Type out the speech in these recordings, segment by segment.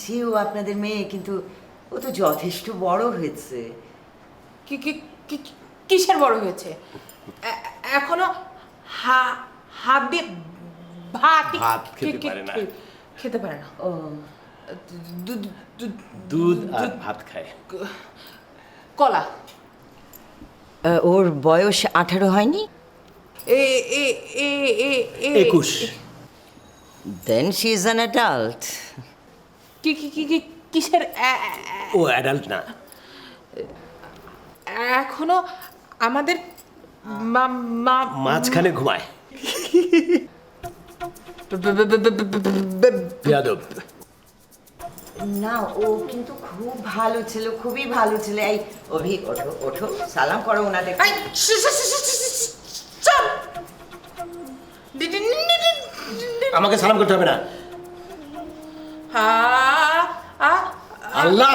বুঝছি ও আপনাদের মেয়ে, কিন্তু ও তো যথেষ্ট বড় হয়েছে। কিসের বড় হয়েছে? এখনো হাত দিয়ে ভাত খেতে পারে না। খেতে পারে না। ও দুধ আর ভাত খায়। কলা। ওর বয়স 18 হয়নি? 21। Then she is an adult. কিসের ও অ্যাডাল্ট না। এখনো আমাদের মাঝখানে ঘুমায়। বেয়াদব। না, ও কিন্তু খুব ভালো ছিল, খুবই ভালো ছিল। এই অভি, ওঠো ওঠো, সালাম করো ওনাদের। আমাকে সালাম করতে হবে না। আল্লাহ।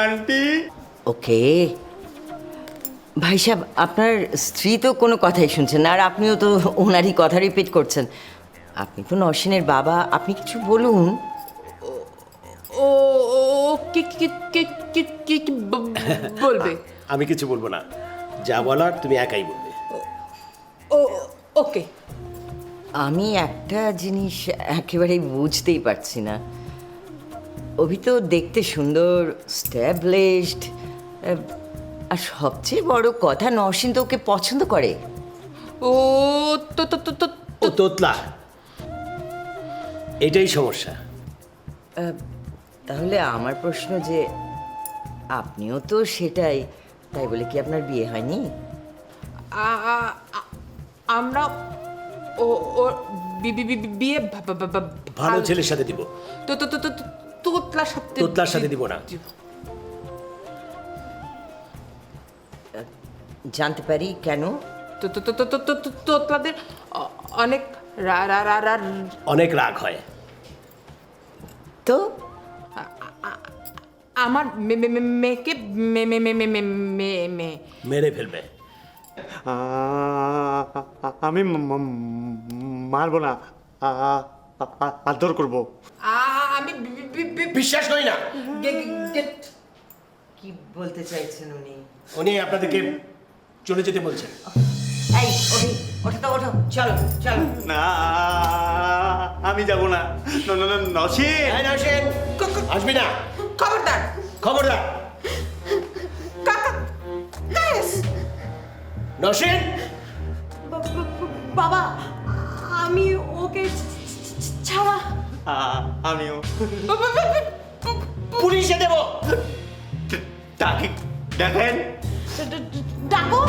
আন্টি। ওকে ভাই সাহেব, আপনার স্ত্রী তো কোনো কথাই শুনছেন না, আর আপনিও তো ওনারই কথা রিপিট করছেন। আপনি তো নসীনের বাবা, আপনি কিছু বলুন। ও কি বলবে? আমি কিছু বলবো না, যা বলার তুমি একাই বলবে। ওকে। আমি একটা জিনিস একেবারেই বুঝতেই পারছি না। অভি তো দেখতে সুন্দর, স্ট্যাবলিশড, আর সবচেয়ে বড় কথা নসীন তো ওকে পছন্দ করে। ও তোতলা, এটাই সমস্যা। তাহলে আমার প্রশ্ন যে আপনিও তো সেটাই, তাই বলে কি আপনার বিয়ে হয়নি? আমরা বিয়ে ভালো ছেলের সাথে দিব। তোতলার সাথে দিব না। জানতে পারি কেন? তোতলাদের অনেক অনেক রাগ হয়। তো আমার মেয়েকে মেরে ফেলবে। আমি মারবো না, আদর করবো। আমি বিশ্বাস করি না। কি বলতে চাইছেন উনি? উনি আপনাদেরকে চলে যেতে বলছেন। এই অভি, ওঠো তো, ওঠো, চলো চলো। না, আমি যাব না। নসীন, নসীন, আসবি না। খবরদার। খবরদার। নসীন। বাবা, আমি ওকে ছাড়া আমিও পুলিশে দেব। তাকে দেখেন। ডাকো।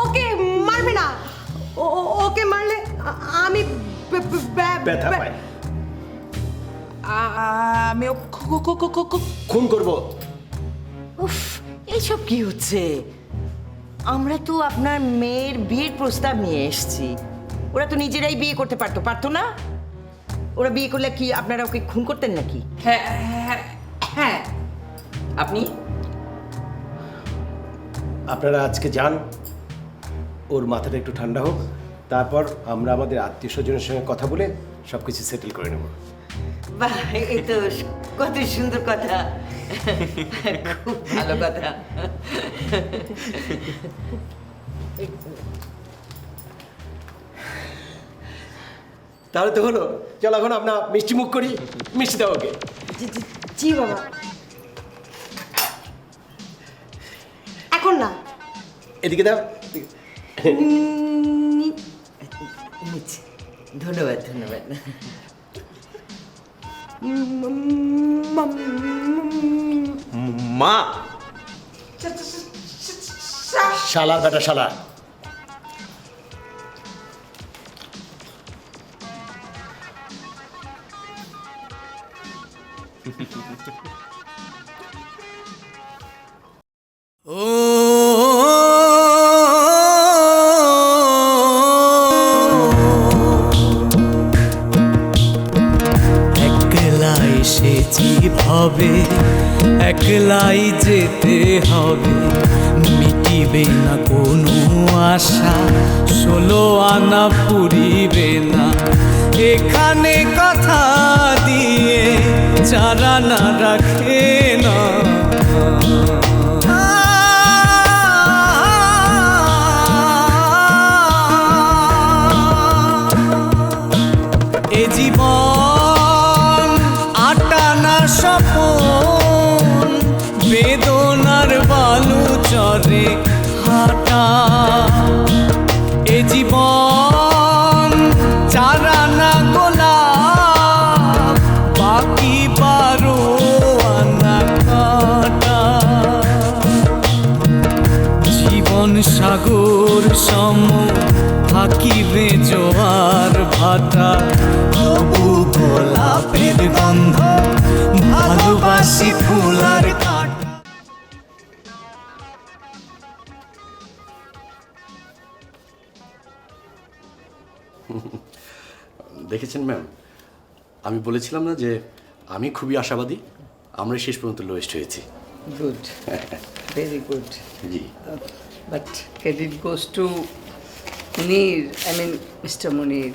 ওকে মারবে না। ওকে মারলে আমি ব্যথা পায়। আমি খুন করব। উফ, এইসব কি হচ্ছে? আমরা তো আপনার মেয়ের বিয়ের প্রস্তাব নিয়ে এসেছি। ওরা তো নিজেরাই বিয়ে করতে পারতো না? ওরা বিয়ে করলে কি আপনারা ওকে খুন করতেন নাকি? হ্যাঁ। আপনি আপনারা আজকে যান, ওর মাথাটা একটু ঠান্ডা হোক, তারপর আমরা আমাদের আত্মীয় স্বজনের সঙ্গে কথা বলে সবকিছু সেটেল করে নেব। বাহ, এই তো কত সুন্দর কথা, খুব ভালো কথা। তাহলে তো হলো। চল এখন আমরা মিষ্টি মুখ করি। মিষ্টি দাও ওকে। জি বাবা। এখন না। এদিকে দাও। নিচ্ছি। ধন্যবাদ ধন্যবাদ। মা, শালা বেটা শালা। একলা এসেছি ভবে একলাই যেতে হবে, মিটিবে না কোনো আশা, 16 আনা পুরিবে না এখানে কথা দিয়ে, যারা না রাখে না। এ জীবন আটানা স্বপন, বেদনার বালু চরে হাঁটা। এ জীবন চারানা গোলাপ, বাকি 12 আনা কাটা। জীবন সাগর সম থাকিবে জোয়ার ভাটা, তবু গোলাপের গন্ধ ভালোবাসি ফুলার কাটা। দেখেছেন ম্যাম, আমি বলেছিলাম না যে আমি খুবই আশাবাদী, আমরা শেষ পর্যন্ত লোয়েস্ট হয়েছি। Good, very good. জি But credit goes to Munir, I mean Mr. Munir.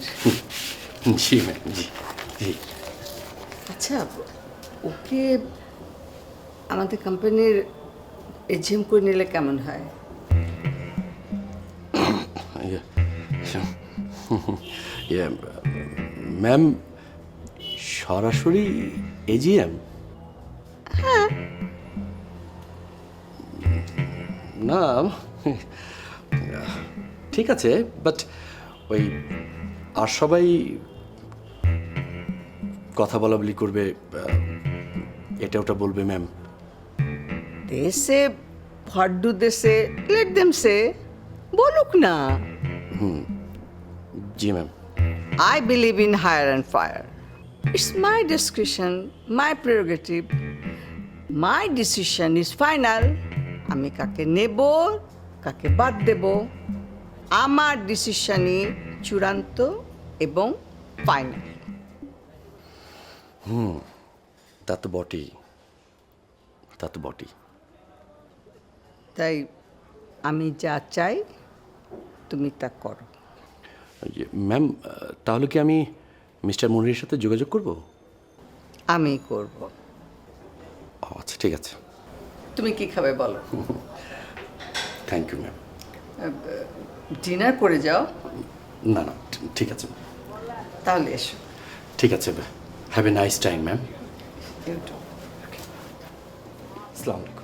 জি ম্যাম, জি জি। আচ্ছা, ওকে আমাদের কোম্পানির এজিএম করে নিলে কেমন হয়? ম্যাম, সরাসরি এজিএম? না, ঠিক আছে, বাট ওই আর সবাই কথা বলা বলি করবে, এটা ওটা বলবে ma'am. They say, what do they say? Let them say. বলুক না। জি ma'am. I believe in hire and fire. It's my discretion, my prerogative. My decision is final. আমি কাকে নেব, কাকে বাদ দেব, আমার ডিসিশনই চূড়ান্ত এবং ফাইনাল। তা তো বটেই, তা তো বটেই। তাই আমি যা চাই তুমি তা করো। ম্যাম, তাহলে কি আমি মিস্টার মনিরের সাথে যোগাযোগ করব? আমি করব। আচ্ছা, ঠিক আছে। তুমি কি খাবে বলো? Thank you ma'am. ডিনার করে যাও। না না, ঠিক আছে, তাহলে এসো। ঠিক আছে। Have a nice time ma'am. YouTube. আসসালামু আলাইকুম।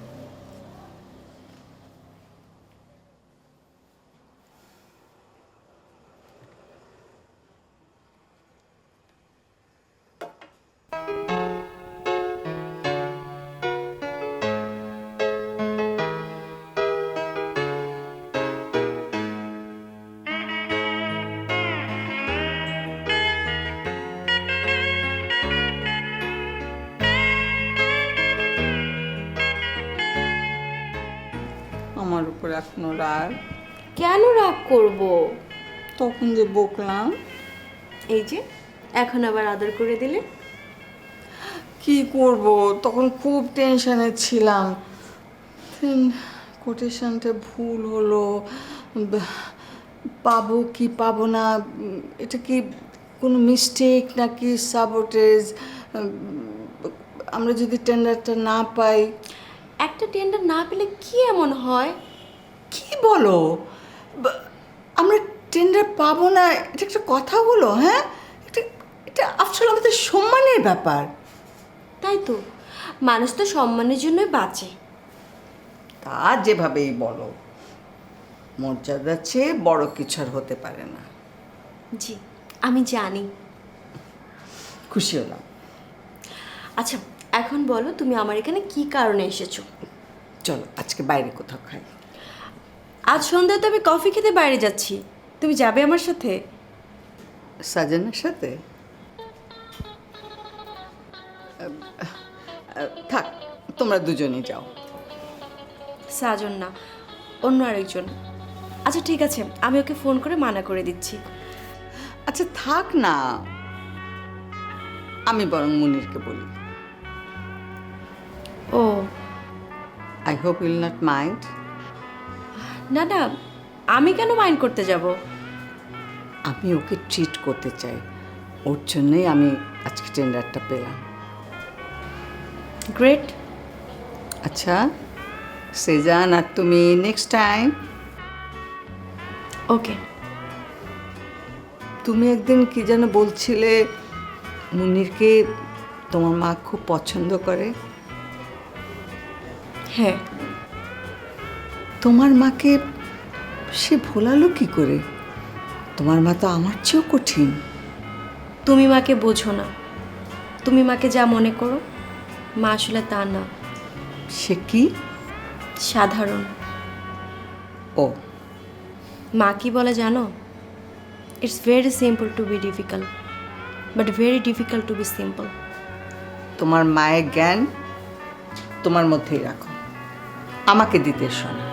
আমার উপর এখনো রাগ? কেন রাগ করব? তখন যে বকলাম। এই যে এখন আবার আদর করে দিলে। কি করব, তখন খুব টেনশনে ছিলাম। কোটেশনটা ভুল হলো, পাবো কি পাবো না, এটা কি কোনো মিস্টেক নাকি সাবোটেজ? আমরা যদি টেন্ডারটা না পাই? একটা টেন্ডার না পেলে কি এমন হয়? কি বলো, আমরা টেন্ডার পাবো না, এটা একটা কথা হলো? হ্যাঁ, এটা আসলে আমাদের সম্মানের ব্যাপার। তাই তো, মানুষ তো সম্মানের জন্যই বাঁচে। তা যেভাবেই বলো, মর্যাদার চেয়ে বড় কিছু আর হতে পারে না। জি, আমি জানি। খুশি হলাম। আচ্ছা, এখন বলো তুমি আমার এখানে কি কারণে এসেছো? চলো আজকে বাইরে কোথাও খাই। আজ সন্ধ্যায় তো আমি কফি খেতে বাইরে যাচ্ছি, তুমি যাবে আমার সাথে? সাজানের সাথে? থাক, তোমরা দুজনেই যাও। সাজন না, অন্য আরেকজন। আচ্ছা ঠিক আছে, আমি ওকে ফোন করে মানা করে দিচ্ছি। আচ্ছা থাক না, আমি বরং মুনিরকে বলি। Oh I hope you'll not mind. না না, আমি কেন মাইন্ড করতে যাব? আমি ওকে ট্রিট করতে চাই, ওর জন্যই আমি আজকে টেন্ডারটা পেলাম। গ্রেট। আচ্ছা সেজান, আর তুমি নেক্সট টাইম। ওকে। তুমি একদিন কি যেন বলছিলে মুন্নিরকে তোমার মা খুব পছন্দ করে। হ্যাঁ। তোমার মাকে সে ভোলালো কি করে? তোমার মা তো আমার চেয়েও কঠিন। তুমি মাকে বোঝো না, তুমি মাকে যা মনে করো, মা আসলে তা না। সে কি? সাধারণ। ও মা কি বলে জানো? It's very simple to be difficult, but very difficult to be simple. তোমার মায়ের জ্ঞান তোমার মধ্যেই রাখো, আমাকে দিতে শোনো।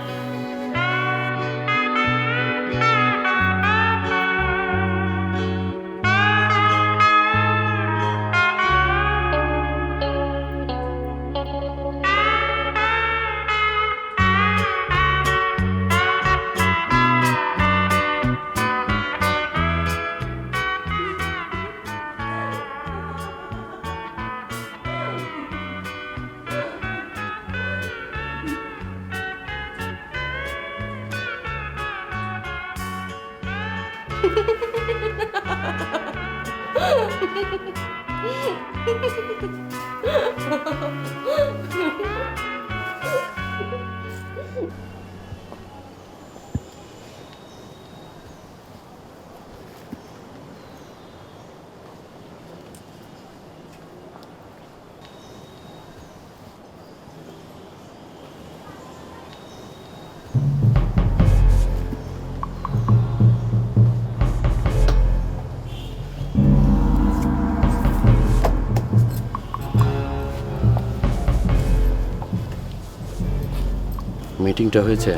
মিটিংটা হয়েছে?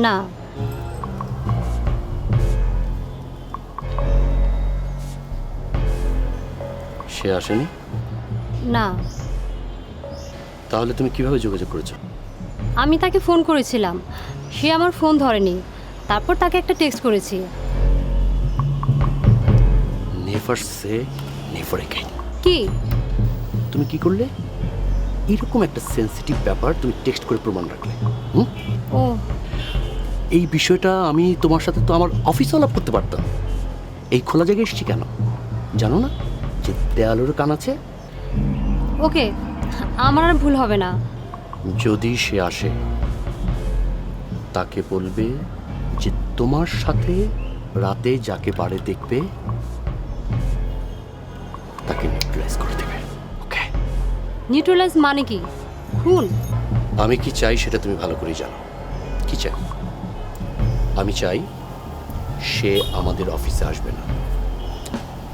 না, সে আসেনি? না, তাহলে তুমি কিভাবে যোগাযোগ করেছো? আমি তাকে ফোন করেছিলাম, সে আমার ফোন ধরেনি, তারপর তাকে একটা টেক্সট করেছি। নেভার সে নেভার এগেইন। কি? তুমি কি করলে? এরকম একটা সেন্সিটিভ ব্যাপার তুমি টেক্সট করে প্রমাণ রাখলে। হুম? ও এই বিষয়টা আমি তোমার সাথে তো আমার অফিসে আলাপ করতে পারতাম। এই খোলা জায়গায় এসেছি কেন জানো না যে দেয়ালেরও কান আছে? ওকে, আমার আর ভুল হবে না। যদি সে আসে তাকে বলবে যে তোমার সাথে রাতে যাকে পারে দেখবে তাকে নিউট্রালাইজ করে দেবে। ওকে? নিউট্রালাইজ মানে কি? খুন? আমি কি চাই সেটা তুমি ভালো করেই জানো। কি চাই? আমি চাই সে আমাদের অফিসে আসবে না,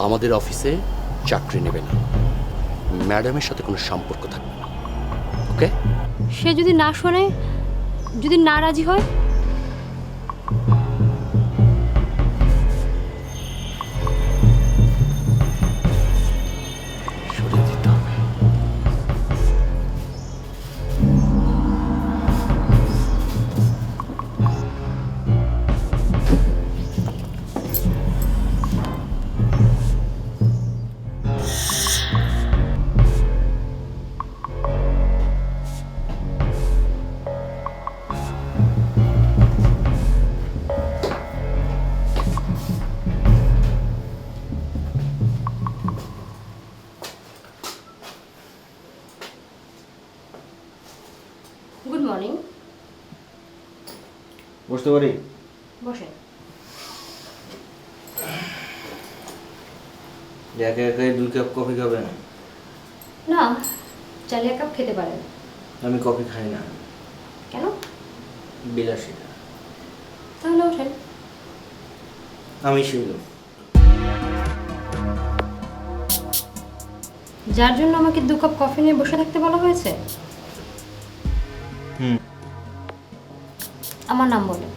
আমাদের অফিসে চাকরি নেবে না, ম্যাডামের সাথে কোনো সম্পর্ক থাকবে না। ওকে? সে যদি না শোনে, যদি না রাজি হয়? সরিয়ে দিতে হবে। Good morning. বুঝতে পারি। বসেন। একে একে 2 কাপ কফি খাবেন? না, চাইলে 1 কাপ খেতে পারেন। আমি কফি খাই না, কেন? বিলাসিতা। তাহলে ওঠেন। আমি শিলু। যার জন্য আমাকে 2 কাপ কফি নিয়ে বসে থাকতে বলা হয়েছে? হুম। আমার নাম বলে।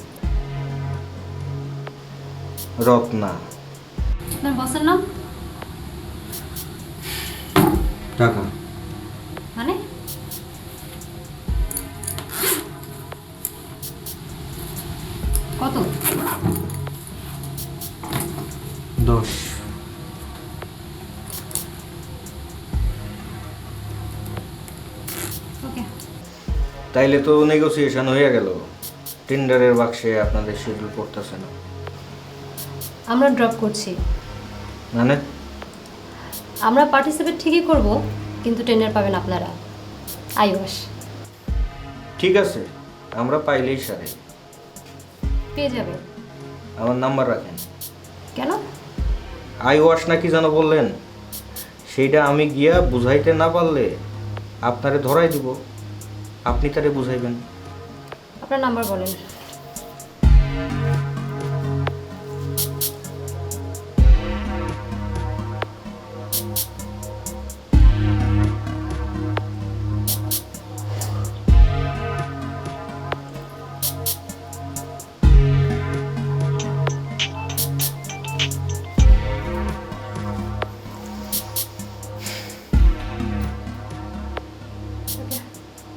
রত্না। আপনার বসের নাম? টাকা। মানে? তাইলে তো নেগোসিয়েশন হয়ে গেল। টেন্ডারের বাক্সে আপনাদের শিডিউল পড়তেছে না আমরা ড্রপ করছি। মানে? আমরা পার্টিসিপেট ঠিকই করব, কিন্তু টেন্ডার পাবেন আপনারা। আই ওয়াশ ঠিক আছে, আমরা পাইলেই সারে। পেয়ে যাবেন। আমার নাম্বার রাখেন। কেন? আই ওয়াশ নাকি যেন বললেন, সেইটা আমি গিয়া বুঝাইতে না পারলে আপনারে ধরাই দিব, আপনি তারে বুঝাইবেন। আপনার নাম্বার বলেন।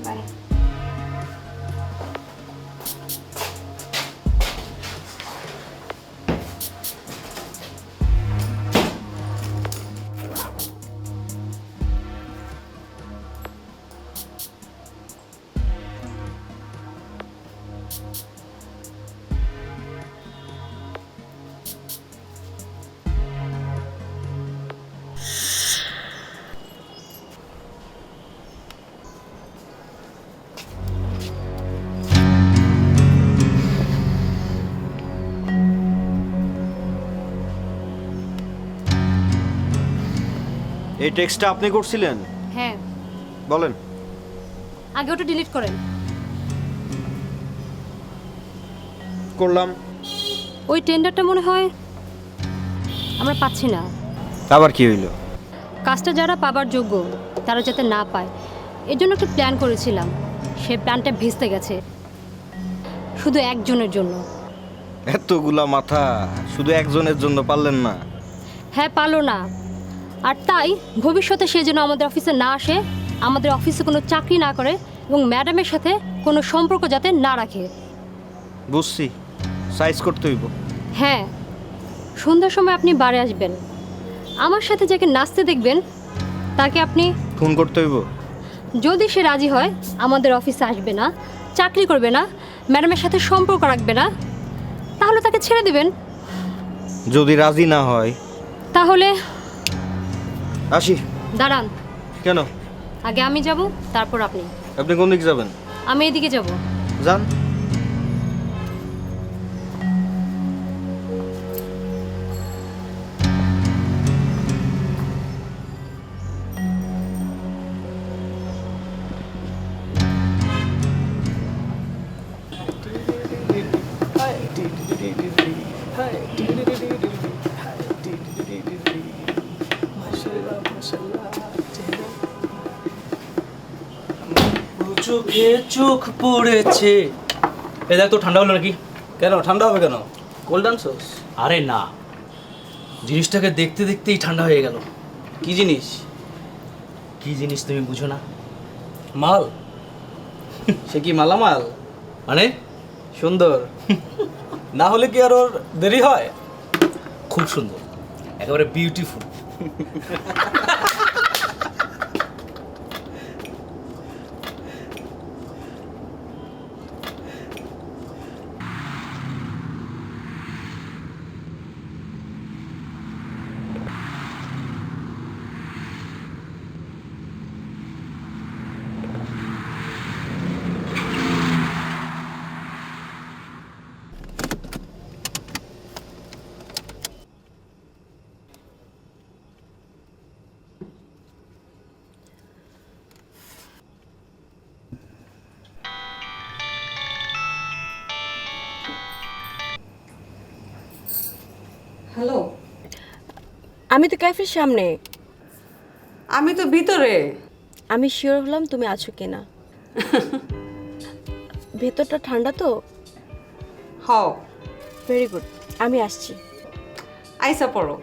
বাই। এই টেক্সটটা আপনি করছিলেন? হ্যাঁ, বলেন। আগে ওটা ডিলিট করেন। করলাম। ওই টেন্ডারটা মনে হয় আমরা পাচ্ছি না। আবার কি হইল? কাজটা যারা পাবার যোগ্য তারা যাতে না পায়, এর জন্য একটা প্ল্যান করেছিলাম। সেই প্ল্যানটা ভেস্তে গেছে শুধু একজনের জন্য। এতগুলা মাথা শুধু একজনের জন্য পারলেন না? হ্যাঁ, পারলো না। আর তাই ভবিষ্যতে সে যেন আমাদের অফিসে না আসে, আমাদের অফিসে কোনো চাকরি না করে এবং ম্যাডামের সাথে কোনো সম্পর্ক যাতে না রাখে। বুঝছি, সাইজ করতে হইব। হ্যাঁ, সন্ধ্যার সময় আপনি বাড়ি আসবেন। আমার সাথে যাকে নাচতে দেখবেন তাকে আপনি ফোন করতে হইব। যদি সে রাজি হয় আমাদের অফিসে আসবে না, চাকরি করবে না, ম্যাডামের সাথে সম্পর্ক রাখবে না, তাহলে তাকে ছেড়ে দেবেন। যদি রাজি না হয় তাহলে আসি। দাঁড়ান, কেন? আগে আমি যাব, তারপর আপনি। আপনি কোন দিকে যাবেন? আমি এদিকে যাব। যান। চোখে চোখ পড়েছে। এ দেখ তো ঠান্ডা হলো নাকি? কেন ঠান্ডা হবে কেন? কোল্ড আনছোস? আরে না, জিনিসটাকে দেখতে দেখতেই ঠান্ডা হয়ে গেল। কি জিনিস? কি জিনিস তুমি বুঝো না? মাল? সে কি মালামাল? মানে সুন্দর না হলে কি আর ওর দেরি হয়? খুব সুন্দর, একেবারে বিউটিফুল। হ্যালো, আমি তো ক্যাফের সামনে। আমি তো ভিতরে। আমি শিওর হলাম তুমি আছো কিনা। ভেতরটা ঠান্ডা তো। হও, ভেরি গুড, আমি আসছি। আইসা পড়ো।